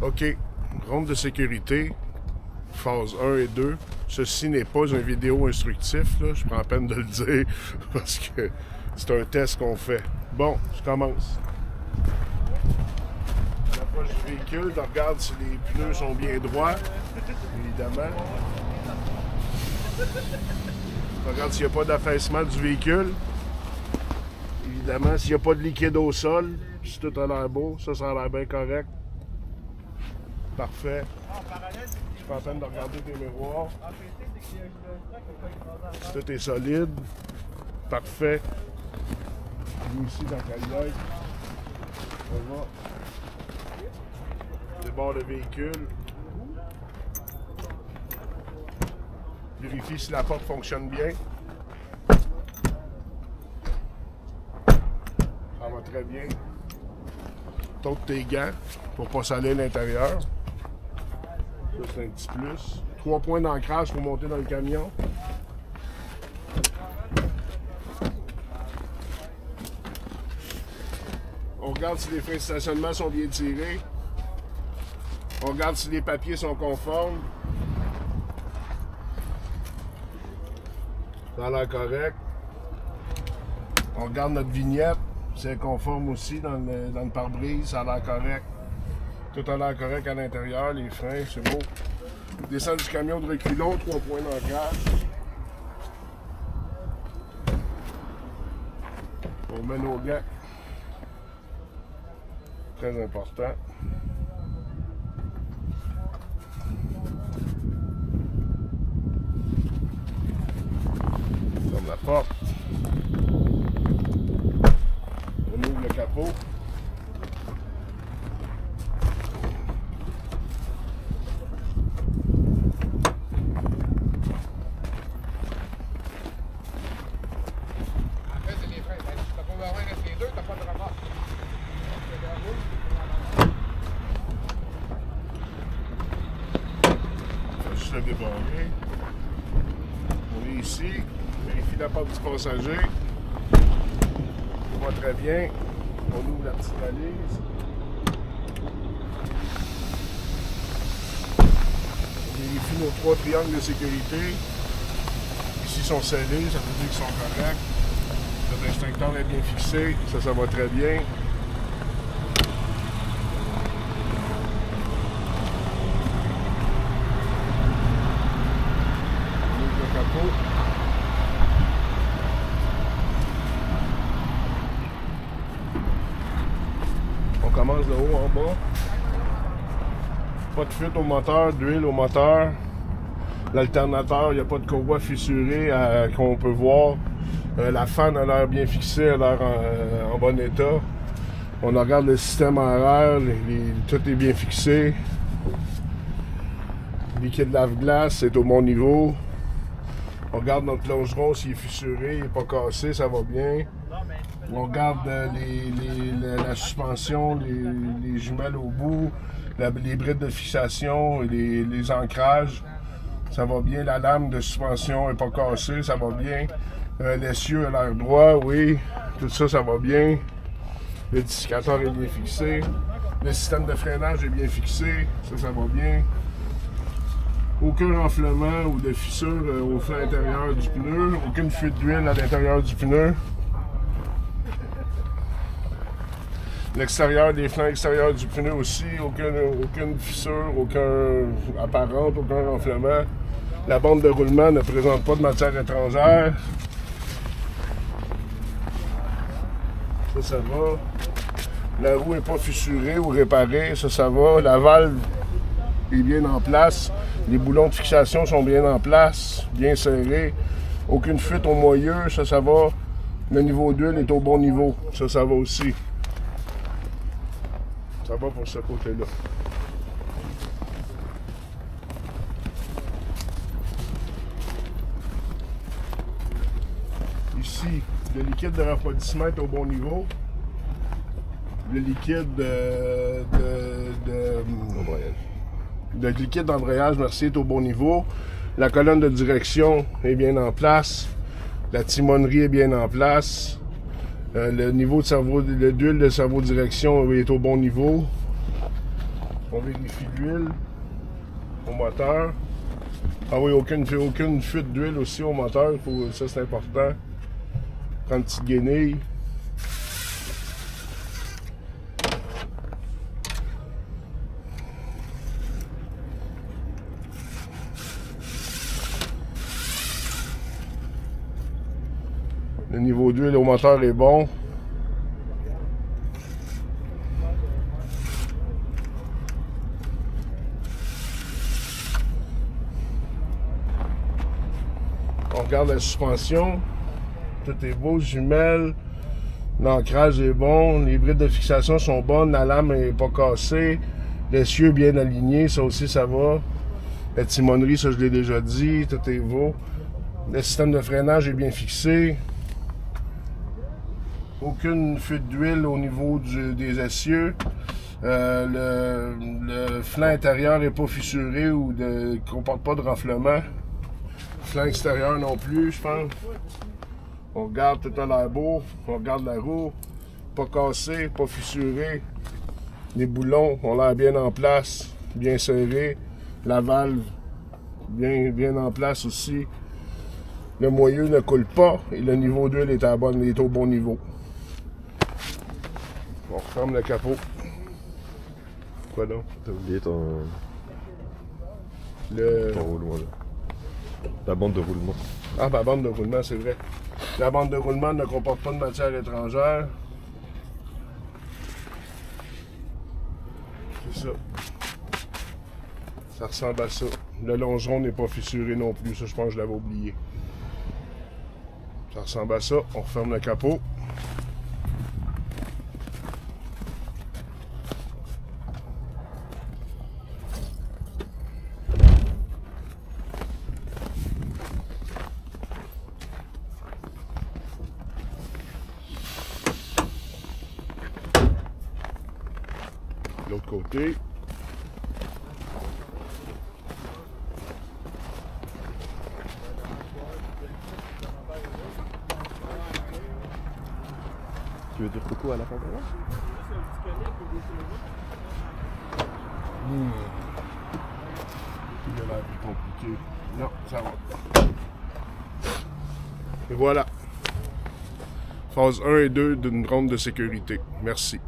OK. Ronde de sécurité, phase 1 et 2. Ceci n'est pas une vidéo instructif, là. Je prends la peine de le dire parce que c'est un test qu'on fait. Bon, je commence. J'approche du véhicule, je regarde si les pneus sont bien droits, évidemment. Je regarde s'il n'y a pas d'affaissement du véhicule. Évidemment, s'il n'y a pas de liquide au sol, si tout a l'air beau, ça a l'air bien correct. Parfait. Je suis en train de regarder tes miroirs. Si tout est solide, parfait. Puis ici, dans la calière, on va. Débarre le véhicule. Vérifie si la porte fonctionne bien. Ça va très bien. T'ôtes tes gants pour pas saler l'intérieur. Ça, c'est un petit plus. 3 points d'ancrage pour monter dans le camion. On regarde si les freins de stationnement sont bien tirés. On regarde si les papiers sont conformes. Ça a l'air correct. On regarde notre vignette. C'est conforme aussi dans le pare-brise. Ça a l'air correct. Tout a l'air correct à l'intérieur. Les freins, c'est beau. Descend du camion de reculons. 3 points d'ancrage. On met nos gants. Très important. Ferme la porte. On ouvre le capot. Juste le débarrer. On est ici. Vérifie la porte du passager. On voit très bien. On ouvre la petite valise. On vérifie nos 3 triangles de sécurité. Ici sont scellés, ça veut dire qu'ils sont corrects. Le extincteur est bien fixé, ça va très bien. On ouvre le capot. On commence de haut en bas. Pas de fuite au moteur, d'huile au moteur. L'alternateur, il n'y a pas de courroie fissurée qu'on peut voir. La fan a l'air bien fixée, elle a l'air en bon état. On regarde le système horaire, tout est bien fixé. Le liquide lave-glace est au bon niveau. On regarde notre plongeron s'il est fissuré, il n'est pas cassé, ça va bien. On regarde la suspension, les jumelles au bout, les brides de fixation et les ancrages. Ça va bien, la lame de suspension n'est pas cassée, ça va bien. L'essieu a l'air droit, oui. Tout ça, ça va bien. Le dissicateur est bien fixé. Le système de freinage est bien fixé, ça va bien. Aucun enflement ou de fissure au flanc intérieur du pneu. Aucune fuite d'huile à l'intérieur du pneu. L'extérieur des flancs extérieurs du pneu aussi, aucune fissure, aucun apparente, aucun enflement. La bande de roulement ne présente pas de matière étrangère. Ça va. La roue n'est pas fissurée ou réparée, ça va. La valve est bien en place. Les boulons de fixation sont bien en place, bien serrés. Aucune fuite au moyeu, ça va. Le niveau d'huile est au bon niveau, ça va aussi. Ça va pour ce côté-là. Ici, le liquide de refroidissement est au bon niveau. Le liquide le liquide d'embrayage, merci, est au bon niveau. La colonne de direction est bien en place. La timonerie est bien en place. Le niveau de cerveau, d'huile de cerveau direction est au bon niveau. On vérifie l'huile au moteur. Ah oui, aucune fuite d'huile aussi au moteur. Ça, c'est important. Prendre une petite guenille. Le niveau d'huile au moteur est bon. On regarde la suspension. Tout est beau, jumelles. L'ancrage est bon. Les brides de fixation sont bonnes. La lame n'est pas cassée. L'essieu est bien aligné. Ça aussi, ça va. La timonerie, ça, je l'ai déjà dit. Tout est beau. Le système de freinage est bien fixé. Aucune fuite d'huile au niveau des essieux. Le flanc intérieur n'est pas fissuré ou ne comporte pas de renflement. Le flanc extérieur non plus, je pense. On regarde, tout a l'air beau. On regarde la roue. Pas cassé, pas fissuré. Les boulons ont l'air bien en place, bien serrés. La valve bien en place aussi. Le moyeu ne coule pas et le niveau d'huile est au bon niveau. On referme le capot. Quoi donc? T'as oublié ton roulement là. Ta bande de roulement. Ah, ma bande de roulement, c'est vrai. La bande de roulement ne comporte pas de matière étrangère. C'est ça. Ça ressemble à ça. Le longeron n'est pas fissuré non plus. Ça, je pense que je l'avais oublié. Ça ressemble à ça. On referme le capot. L'autre côté. Tu veux dire coucou à la fin? Il a l'air plus compliqué. Non, ça va. Et voilà. Phase 1 et 2 d'une ronde de sécurité. Merci.